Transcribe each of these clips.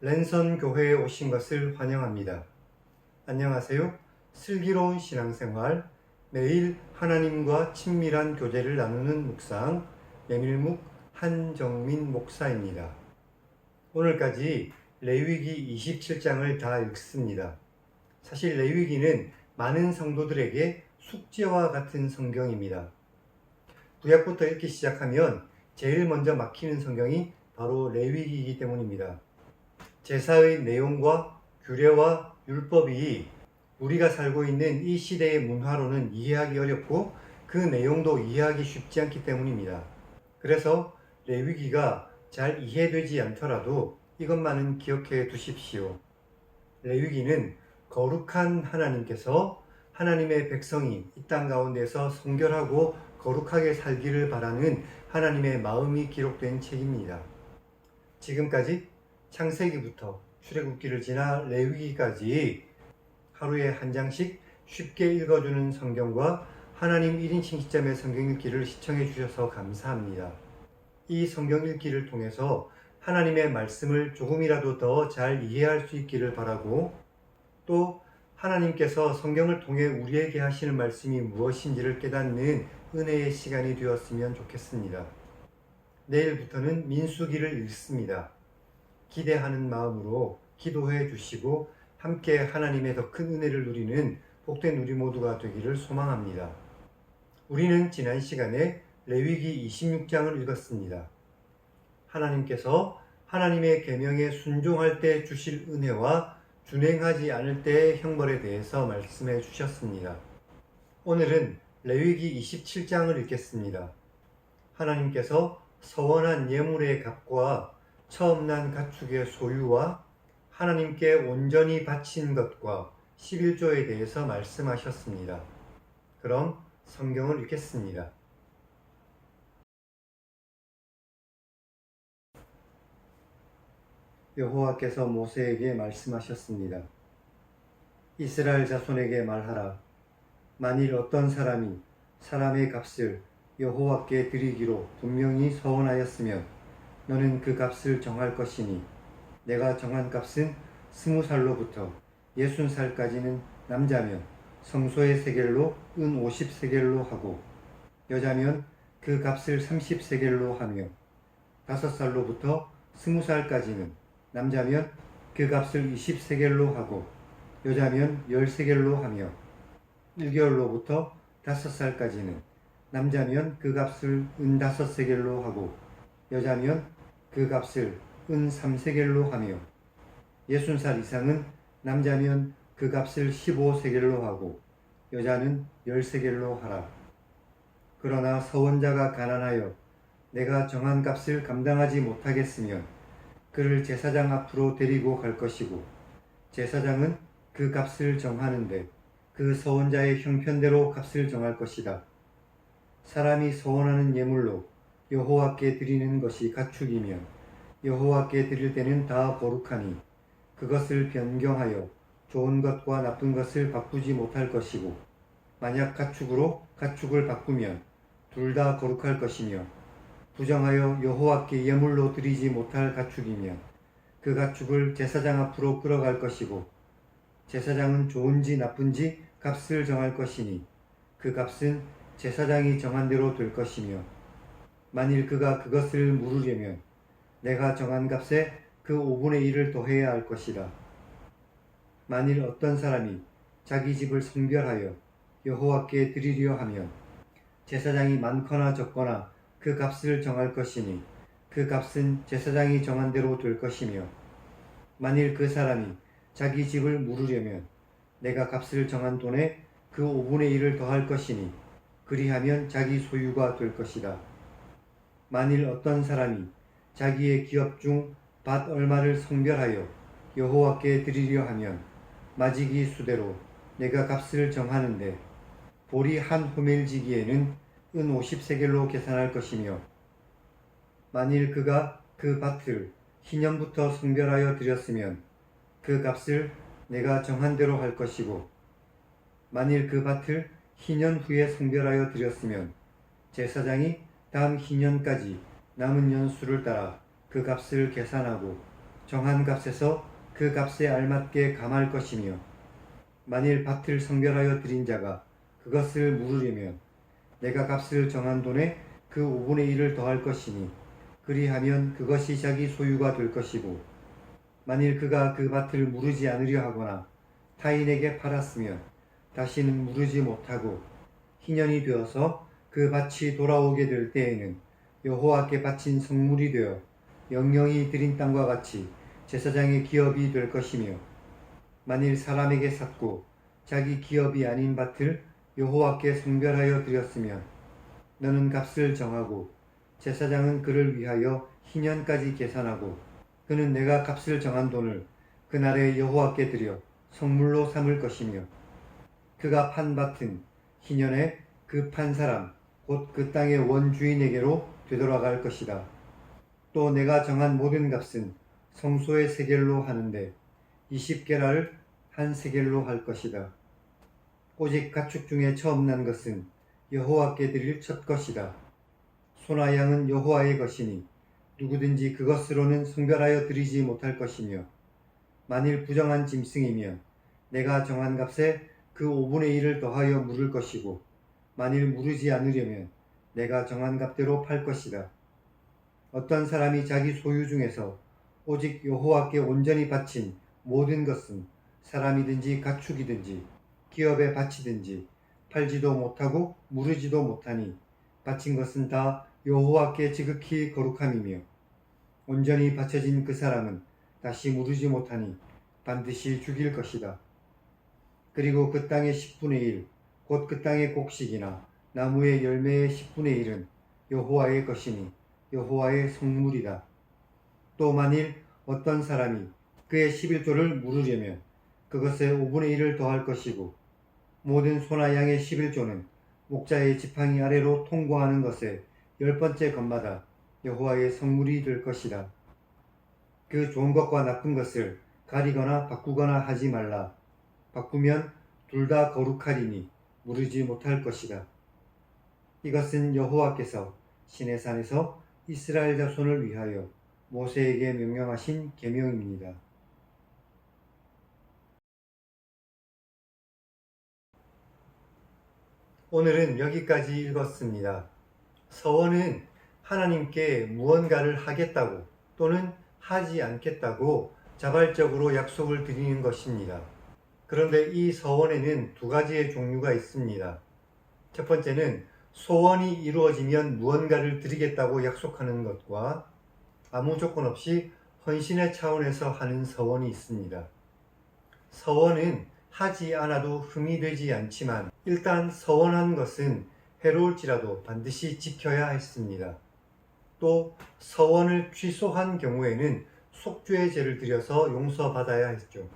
랜선 교회에 오신 것을 환영합니다. 안녕하세요. 슬기로운 신앙생활, 매일 하나님과 친밀한 교제를 나누는 묵상, 메밀묵 한정민 목사입니다. 오늘까지 레위기 27장을 다 읽습니다. 사실 레위기는 많은 성도들에게 숙제와 같은 성경입니다. 구약부터 읽기 시작하면 제일 먼저 막히는 성경이 바로 레위기이기 때문입니다. 제사의 내용과 규례와 율법이 우리가 살고 있는 이 시대의 문화로는 이해하기 어렵고 그 내용도 이해하기 쉽지 않기 때문입니다. 그래서 레위기가 잘 이해되지 않더라도 이것만은 기억해 두십시오. 레위기는 거룩한 하나님께서 하나님의 백성이 이 땅 가운데서 성결하고 거룩하게 살기를 바라는 하나님의 마음이 기록된 책입니다. 지금까지 창세기부터 출애굽기를 지나 레위기까지 하루에 한 장씩 쉽게 읽어주는 성경과 하나님 1인칭 시점의 성경 읽기를 시청해 주셔서 감사합니다. 이 성경 읽기를 통해서 하나님의 말씀을 조금이라도 더 잘 이해할 수 있기를 바라고, 또 하나님께서 성경을 통해 우리에게 하시는 말씀이 무엇인지를 깨닫는 은혜의 시간이 되었으면 좋겠습니다. 내일부터는 민수기를 읽습니다. 기대하는 마음으로 기도해 주시고 함께 하나님의 더 큰 은혜를 누리는 복된 우리 모두가 되기를 소망합니다. 우리는 지난 시간에 레위기 26장을 읽었습니다. 하나님께서 하나님의 계명에 순종할 때 주실 은혜와 준행하지 않을 때의 형벌에 대해서 말씀해 주셨습니다. 오늘은 레위기 27장을 읽겠습니다. 하나님께서 서원한 예물의 값과 처음 난 가축의 소유와 하나님께 온전히 바친 것과 11조에 대해서 말씀하셨습니다. 그럼 성경을 읽겠습니다. 여호와께서 모세에게 말씀하셨습니다. 이스라엘 자손에게 말하라. 만일 어떤 사람이 사람의 값을 여호와께 드리기로 분명히 서원하였으면 너는 그 값을 정할 것이니, 내가 정한 값은 20살로부터 60살까지는 남자면 성소의 세겔로 은 50세겔로 하고, 여자면 그 값을 30세겔로 하며, 5살로부터 20살까지는 남자면 그 값을 20세겔로 하고, 여자면 10세겔로 하며, 1개월로부터 5살까지는 남자면 그 값을 은 5세겔로 하고, 여자면 그 값을 은 3세겔로 하며, 60살 이상은 남자면 그 값을 15세겔로 하고, 여자는 10세겔로 하라. 그러나 서원자가 가난하여 내가 정한 값을 감당하지 못하겠으면 그를 제사장 앞으로 데리고 갈 것이고, 제사장은 그 값을 정하는데 그 서원자의 형편대로 값을 정할 것이다. 사람이 서원하는 예물로 여호와께 드리는 것이 가축이면 여호와께 드릴 때는 다 거룩하니 그것을 변경하여 좋은 것과 나쁜 것을 바꾸지 못할 것이고, 만약 가축으로 가축을 바꾸면 둘 다 거룩할 것이며, 부정하여 여호와께 예물로 드리지 못할 가축이면 그 가축을 제사장 앞으로 끌어갈 것이고, 제사장은 좋은지 나쁜지 값을 정할 것이니 그 값은 제사장이 정한 대로 될 것이며, 만일 그가 그것을 물으려면 내가 정한 값에 그 5분의 1을 더해야 할 것이다. 만일 어떤 사람이 자기 집을 성별하여 여호와께 드리려 하면 제사장이 많거나 적거나 그 값을 정할 것이니 그 값은 제사장이 정한 대로 될 것이며, 만일 그 사람이 자기 집을 물으려면 내가 값을 정한 돈에 그 5분의 1을 더할 것이니 그리하면 자기 소유가 될 것이다. 만일 어떤 사람이 자기의 기업 중 밭 얼마를 성별하여 여호와께 드리려 하면 마지기 수대로 내가 값을 정하는데 보리 한 호멜지기에는 은 50세겔로 계산할 것이며, 만일 그가 그 밭을 희년부터 성별하여 드렸으면 그 값을 내가 정한 대로 할 것이고, 만일 그 밭을 희년 후에 성별하여 드렸으면 제사장이 다음 희년까지 남은 연수를 따라 그 값을 계산하고 정한 값에서 그 값에 알맞게 감할 것이며 만일 밭을 성별하여 드린 자가 그것을 물으려면 내가 값을 정한 돈에 그 5분의 1을 더할 것이니 그리하면 그것이 자기 소유가 될 것이고 만일 그가 그 밭을 무르지 않으려 하거나 타인에게 팔았으면 다시는 무르지 못하고 희년이 되어서 그 밭이 돌아오게 될 때에는 여호와께 바친 성물이 되어 영영이 드린 땅과 같이 제사장의 기업이 될 것이며 만일 사람에게 샀고 자기 기업이 아닌 밭을 여호와께 성별하여 드렸으면 너는 값을 정하고 제사장은 그를 위하여 희년까지 계산하고 그는 내가 값을 정한 돈을 그날에 여호와께 드려 성물로 삼을 것이며 그가 판 밭은 희년에 그 판 사람 곧 그 땅의 원주인에게로 되돌아갈 것이다. 또 내가 정한 모든 값은 성소의 세겔로 하는데 20게라를 한 세겔로 할 것이다. 오직 가축 중에 처음 난 것은 여호와께 드릴 첫 것이다. 소나 양은 여호와의 것이니 누구든지 그것으로는 성별하여 드리지 못할 것이며 만일 부정한 짐승이면 내가 정한 값에 그 5분의 1을 더하여 물을 것이고 만일 무르지 않으려면 내가 정한 값대로 팔 것이다. 어떤 사람이 자기 소유 중에서 오직 여호와께 온전히 바친 모든 것은 사람이든지 가축이든지 기업에 바치든지 팔지도 못하고 무르지도 못하니 바친 것은 다 여호와께 지극히 거룩함이며 온전히 바쳐진 그 사람은 다시 무르지 못하니 반드시 죽일 것이다. 그리고 그 땅의 10분의 1, 곧 그 땅의 곡식이나 나무의 열매의 10분의 1은 여호와의 것이니 여호와의 성물이다. 또 만일 어떤 사람이 그의 11조를 물으려면 그것에 5분의 1을 더할 것이고 모든 소나 양의 11조는 목자의 지팡이 아래로 통과하는 것에 10번째 것마다 여호와의 성물이 될 것이다. 그 좋은 것과 나쁜 것을 가리거나 바꾸거나 하지 말라. 바꾸면 둘 다 거룩하리니 무르지 못할 것이다. 이것은 여호와께서 시내산에서 이스라엘 자손을 위하여 모세에게 명령하신 계명입니다. 오늘은 여기까지 읽었습니다. 서원은 하나님께 무언가를 하겠다고 또는 하지 않겠다고 자발적으로 약속을 드리는 것입니다. 그런데 이 서원에는 두 가지의 종류가 있습니다. 첫 번째는 소원이 이루어지면 무언가를 드리겠다고 약속하는 것과 아무 조건 없이 헌신의 차원에서 하는 서원이 있습니다. 서원은 하지 않아도 흠이 되지 않지만 일단 서원한 것은 해로울지라도 반드시 지켜야 했습니다. 또 서원을 취소한 경우에는 속죄의 제를 드려서 용서받아야 했죠.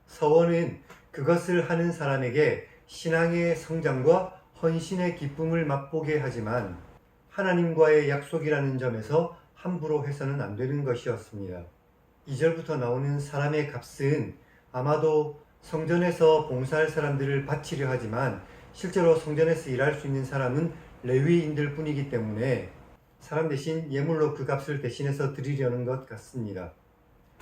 서원은 그것을 하는 사람에게 신앙의 성장과 헌신의 기쁨을 맛보게 하지만 하나님과의 약속이라는 점에서 함부로 해서는 안 되는 것이었습니다. 2절부터 나오는 사람의 값은 아마도 성전에서 봉사할 사람들을 바치려 하지만 실제로 성전에서 일할 수 있는 사람은 레위인들 뿐이기 때문에 사람 대신 예물로 그 값을 대신해서 드리려는 것 같습니다.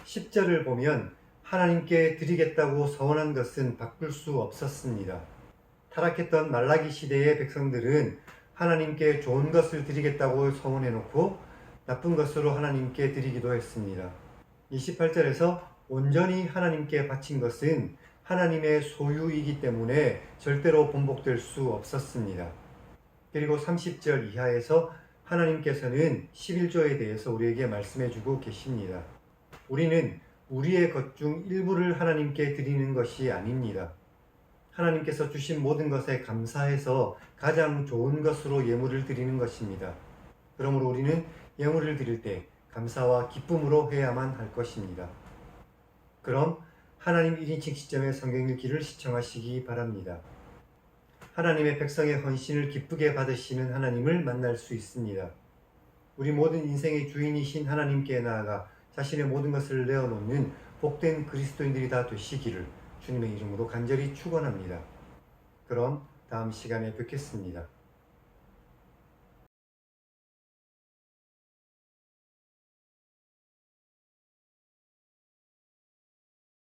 10절을 보면 하나님께 드리겠다고 서원한 것은 바꿀 수 없었습니다. 타락했던 말라기 시대의 백성들은 하나님께 좋은 것을 드리겠다고 서원해놓고 나쁜 것으로 하나님께 드리기도 했습니다. 28절에서 온전히 하나님께 바친 것은 하나님의 소유이기 때문에 절대로 번복될 수 없었습니다. 그리고 30절 이하에서 하나님께서는 11조에 대해서 우리에게 말씀해주고 계십니다. 우리는 우리의 것 중 일부를 하나님께 드리는 것이 아닙니다. 하나님께서 주신 모든 것에 감사해서 가장 좋은 것으로 예물을 드리는 것입니다. 그러므로 우리는 예물을 드릴 때 감사와 기쁨으로 해야만 할 것입니다. 그럼 하나님 1인칭 시점의 성경 읽기를 시청하시기 바랍니다. 하나님의 백성의 헌신을 기쁘게 받으시는 하나님을 만날 수 있습니다. 우리 모든 인생의 주인이신 하나님께 나아가 자신의 모든 것을 내어놓는 복된 그리스도인들이 다 되시기를 주님의 이름으로 간절히 축원합니다. 그럼 다음 시간에 뵙겠습니다.